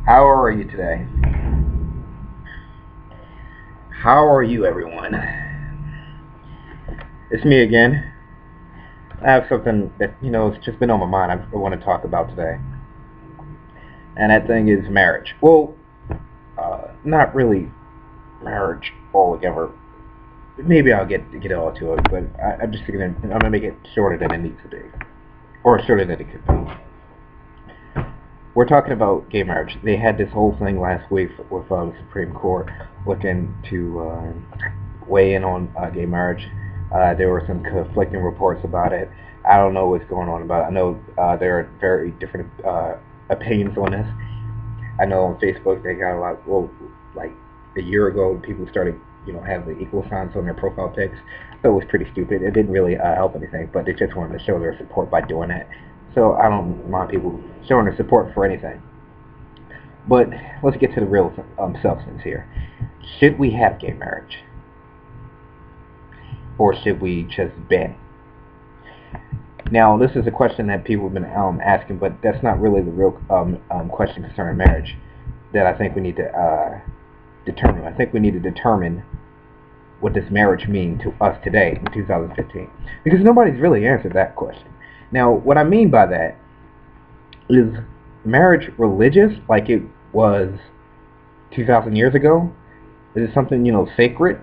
How are you today? How are you, everyone? It's me again. I have something that, it's just been on my mind I want to talk about today. And that thing is marriage. Well, not really marriage altogether. Maybe I'll get all to it, but I'm gonna make it shorter than it needs to be. Or shorter than it could be. We're talking about gay marriage. They had this whole thing last week with the Supreme Court looking to weigh in on gay marriage. There were some conflicting reports about it. I don't know what's going on about it. I know there are very different opinions on this. I know on Facebook they got a lot. Well, like a year ago, people started, having the equal signs on their profile pics. So it was pretty stupid. It didn't really help anything, but they just wanted to show their support by doing it. So I don't mind people showing their support for anything. But let's get to the real substance here. Should we have gay marriage? Or should we just ban? Now, this is a question that people have been asking, but that's not really the real question concerning marriage that I think we need to determine. I think we need to determine what does marriage mean to us today in 2015, because nobody's really answered that question. Now, what I mean by that is marriage religious, like it was 2,000 years ago? Is it something, sacred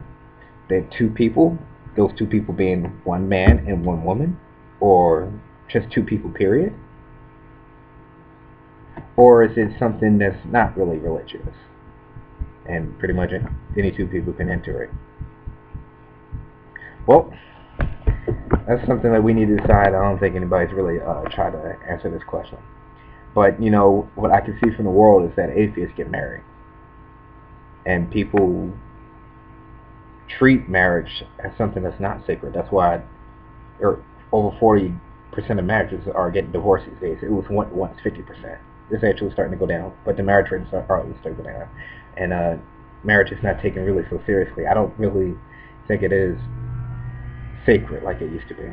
that two people, those two people being one man and one woman, or just two people, period? Or is it something that's not really religious and pretty much any two people can enter it? Well, that's something that we need to decide. I don't think anybody's really tried to answer this question. But, what I can see from the world is that atheists get married. And people treat marriage as something that's not sacred. That's why over 40% of marriages are getting divorced these days. It was once 50%. It's actually starting to go down. But the marriage rates are starting to go down. And marriage is not taken really so seriously. I don't really think it is sacred like it used to be.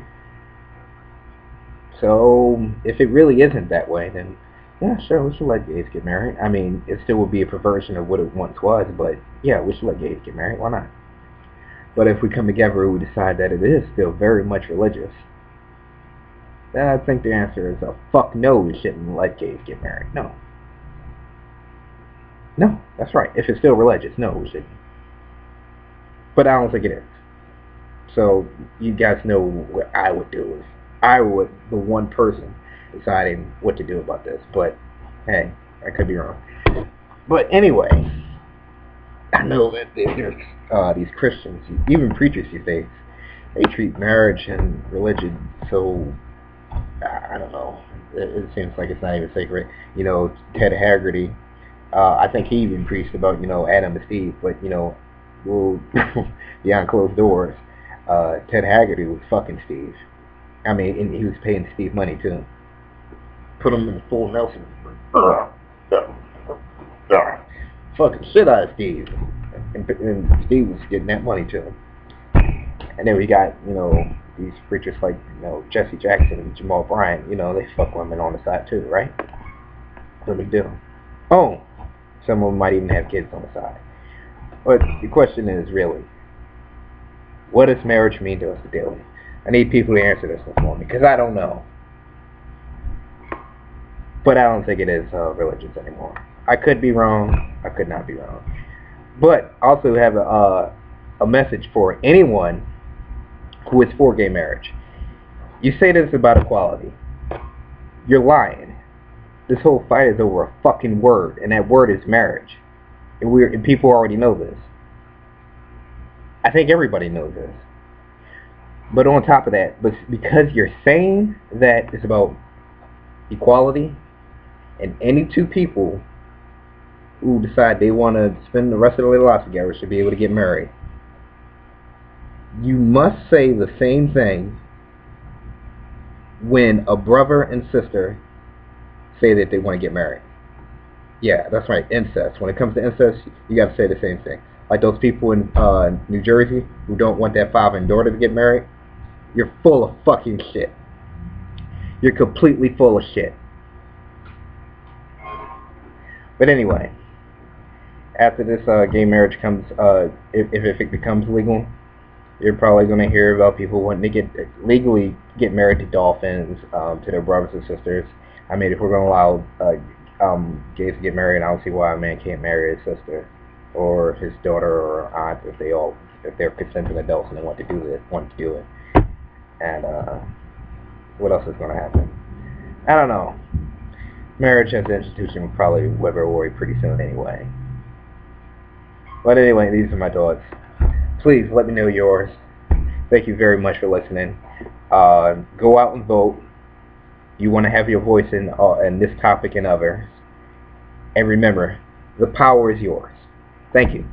So if it really isn't that way, then yeah, sure, we should let gays get married. I mean, it still would be a perversion of what it once was, but yeah, we should let gays get married. Why not? But if we come together and we decide that it is still very much religious, then I think the answer is a fuck no, we shouldn't let gays get married. No. No, that's right. If it's still religious, no, we shouldn't. But I don't think it is. So you guys know what I would do if I was the one person deciding what to do about this. But hey, I could be wrong. But anyway, I know that there's these Christians, even preachers these days, they treat marriage and religion so, I don't know, it seems like it's not even sacred. Ted Haggerty, I think he even preached about, Adam and Steve, but, well, behind closed doors, Ted Haggerty was fucking Steve. I mean, and he was paying Steve money too. Put him in the full Nelson. Fucking shit out of Steve. And Steve was getting that money too. And then we got, these preachers like, Jesse Jackson and Jamal Bryant, they fuck women on the side too, right? No big deal. Oh, some of them might even have kids on the side. But the question is really, what does marriage mean to us daily? I need people to answer this for me, because I don't know. But I don't think it is religious anymore. I could be wrong. I could not be wrong. But I also have a message for anyone who is for gay marriage. You say this about equality. You're lying. This whole fight is over a fucking word, and that word is marriage. And people already know this. I think everybody knows this. But on top of that, because you're saying that it's about equality, and any two people who decide they want to spend the rest of their lives together should be able to get married, you must say the same thing when a brother and sister say that they want to get married. Yeah, that's right, incest. When it comes to incest, you got to say the same thing. Like those people in New Jersey who don't want that father and daughter to get married, you're full of fucking shit. You're completely full of shit. But anyway, after this gay marriage comes, if it becomes legal, you're probably going to hear about people wanting to legally get married to dolphins, to their brothers and sisters. I mean, if we're going to allow gays to get married, I don't see why a man can't marry his sister or his daughter or aunt if they're consenting adults and they want to do it. And what else is going to happen? I don't know. Marriage as an institution will probably wither away pretty soon anyway. But anyway, these are my thoughts. Please let me know yours. Thank you very much for listening. Go out and vote. You want to have your voice in this topic and others. And remember, the power is yours. Thank you.